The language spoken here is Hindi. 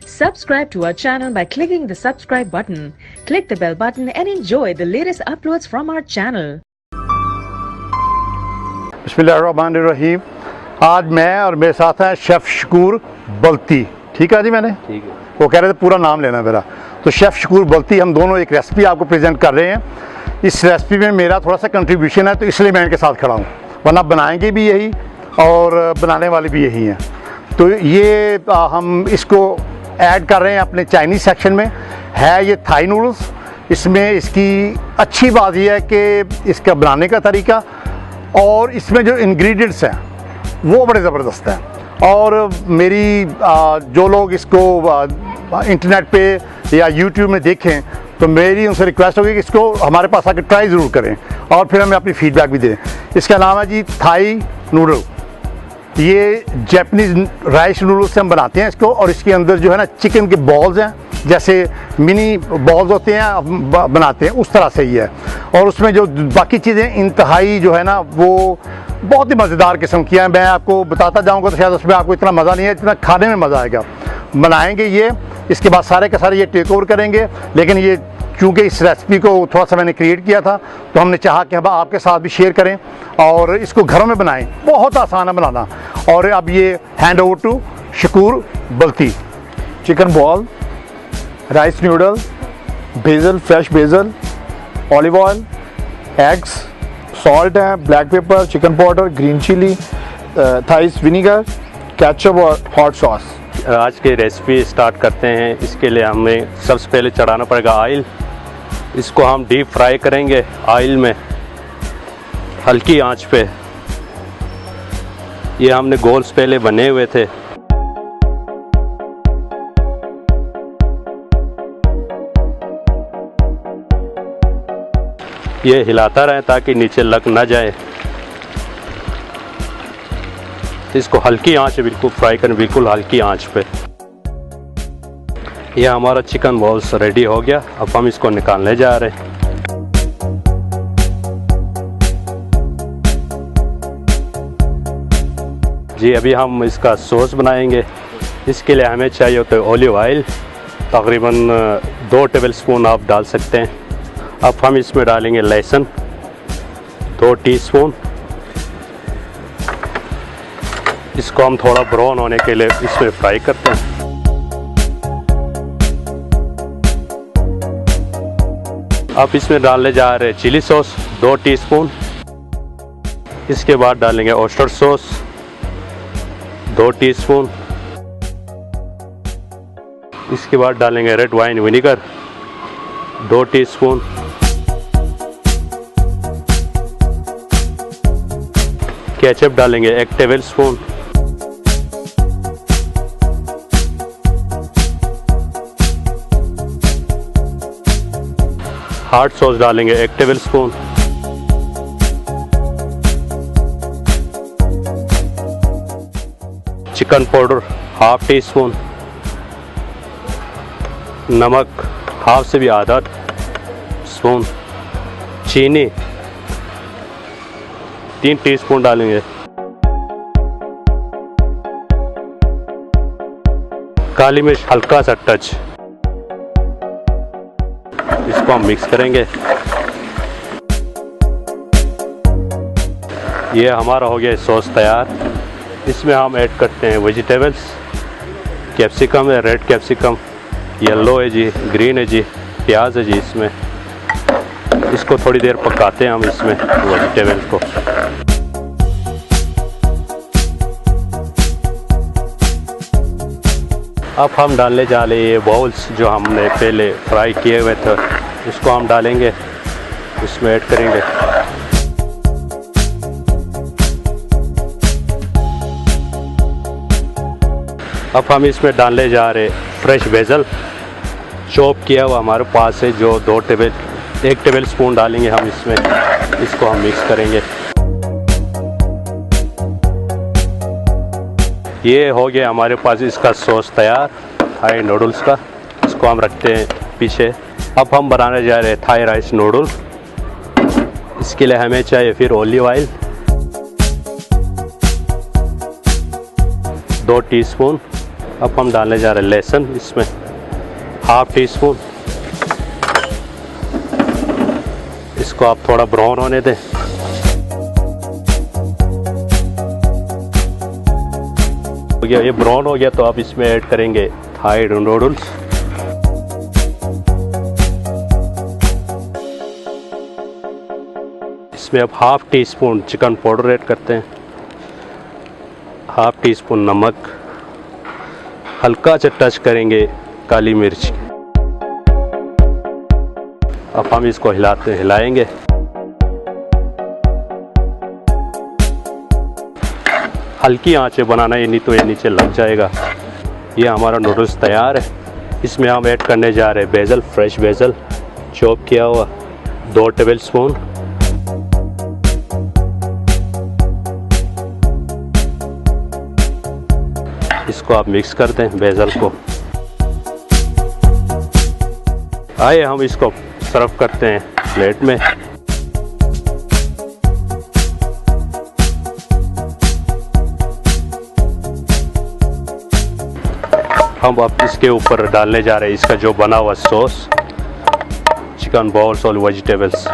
Subscribe to our channel by clicking the subscribe button. Click the bell button and enjoy the latest uploads from our channel. बिस्मिल्लाहिर्रहमानिर्रहीम। आज मैं और मेरे साथ हैं शेफ़ शकूर बल्ती। ठीक है जी, मैंने ठीक है। वो कह रहे थे पूरा नाम लेना मेरा, तो शेफ़ शकूर बल्ती, हम दोनों एक रेसिपी आपको प्रेजेंट कर रहे हैं। इस रेसिपी में मेरा थोड़ा सा कंट्रीब्यूशन है, तो इसलिए मैं इनके साथ खड़ा हूँ, वरना बनाएंगे भी यही और बनाने वाले भी यही हैं। तो ये हम इसको ऐड कर रहे हैं अपने चाइनीज़ सेक्शन में। है ये थाई नूडल्स। इसमें इसकी अच्छी बात यह है कि इसका बनाने का तरीका और इसमें जो इंग्रेडिएंट्स हैं वो बड़े ज़बरदस्त हैं। और मेरी जो लोग इसको इंटरनेट पे या यूट्यूब में देखें, तो मेरी उनसे रिक्वेस्ट होगी कि इसको हमारे पास आकर ट्राई ज़रूर करें और फिर हमें अपनी फीडबैक भी दें। इसका नाम है जी थाई नूडल। ये जैपनीज़ राइस नूडल्स से हम बनाते हैं इसको, और इसके अंदर जो है ना चिकन के बॉल्स हैं, जैसे मिनी बॉल्स होते हैं बनाते हैं, उस तरह से ही है। और उसमें जो बाकी चीज़ें इंतहाई जो है ना वो बहुत ही मज़ेदार किस्म की है। मैं आपको बताता जाऊंगा तो शायद उसमें आपको इतना मज़ा नहीं है जितना खाने में मज़ा आएगा। बनाएंगे ये, इसके बाद सारे के सारे ये टेक ओवर करेंगे। लेकिन ये चूँकि इस रेसिपी को थोड़ा सा मैंने क्रिएट किया था, तो हमने चाहा कि हम आपके साथ भी शेयर करें और इसको घरों में बनाएं। बहुत आसान है बनाना। और अब ये hand over to Shakoor Balti. Chicken ball, rice noodle, basil, fresh basil, olive oil, eggs, salt है, black pepper, chicken powder, green chilli, थाइस विनीगर, केचप और हॉट सॉस। आज की रेसिपी स्टार्ट करते हैं। इसके लिए हमें सबसे पहले चढ़ाना पड़ेगा ऑयल। इसको हम डीप फ्राई करेंगे ऑयल में, हल्की आंच पे। ये हमने गोल्स पहले बने हुए थे। ये हिलाता रहे ताकि नीचे लग ना जाए। इसको हल्की आंच पे बिल्कुल फ्राई करें, बिल्कुल हल्की आंच पे। यह हमारा चिकन बॉल्स रेडी हो गया। अब हम इसको निकालने जा रहे हैं। जी अभी हम इसका सॉस बनाएंगे। इसके लिए हमें चाहिए होता है ऑलिव ऑयल, तकरीबन 2 टेबलस्पून आप डाल सकते हैं। अब हम इसमें डालेंगे लहसुन 2 टीस्पून। इसको हम थोड़ा ब्राउन होने के लिए इसमें फ्राई करते हैं। अब इसमें डालने जा रहे हैं चिली सॉस 2 टीस्पून। इसके बाद डालेंगे ऑयस्टर सॉस 2 टीस्पून। इसके बाद डालेंगे red wine vinegar 2 teaspoon. Ketchup डालेंगे 1 टेबलस्पून। हॉट सॉस डालेंगे 1 टेबलस्पून। Chicken powder 1/2 teaspoon. नमक 1/2 से भी आधा स्पून। चीनी 3 टीस्पून डालेंगे। काली मिर्च हल्का सा टच। इसको हम मिक्स करेंगे। ये हमारा हो गया सॉस तैयार। इसमें हम ऐड करते हैं वेजिटेबल्स। कैप्सिकम है, रेड कैप्सिकम, येलो है जी, ग्रीन है जी, प्याज है जी। इसमें इसको थोड़ी देर पकाते हैं हम इसमें वेजिटेबल्स को। अब हम डालने जा रहे हैं ये बाउल्स जो हमने पहले फ्राई किए हुए थे, इसको हम डालेंगे, इसमें ऐड करेंगे। अब हम इसमें डालने जा रहे फ्रेश बेजल चॉप किया हुआ हमारे पास है, जो 1 टेबल स्पून डालेंगे हम इसमें। इसको हम मिक्स करेंगे। ये हो गया हमारे पास इसका सॉस तैयार थाई नूडल्स का। इसको हम रखते हैं पीछे। अब हम बनाने जा रहे हैं थाई राइस नूडल। इसके लिए हमें चाहिए फिर ऑलिव ऑयल 2 टीस्पून, अब हम डालने जा रहे हैं लहसुन, इसमें हाफ टी स्पून। इसको आप थोड़ा ब्राउन होने दें। ये ब्राउन हो गया तो आप इसमें ऐड करेंगे थाई नूडल्स। इसमें अब half teaspoon chicken powder add करते हैं, हाफ टी स्पून नमक, हल्का सा टच करेंगे काली मिर्च। अब हम इसको हिलाएंगे। हल्की आंच पे बनाना है, नहीं तो ये नीचे लग जाएगा। ये हमारा नूडल्स तैयार है। इसमें हम ऐड करने जा रहे हैं बेजल, फ्रेश बेजल चॉप किया हुआ 2 टेबल स्पून। इसको आप मिक्स कर दें बेजल को। आइए हम इसको सर्व करते हैं प्लेट में। हम अब इसके ऊपर डालने जा रहे हैं इसका जो बना हुआ सॉस, चिकन बॉल्स और वेजिटेबल्स।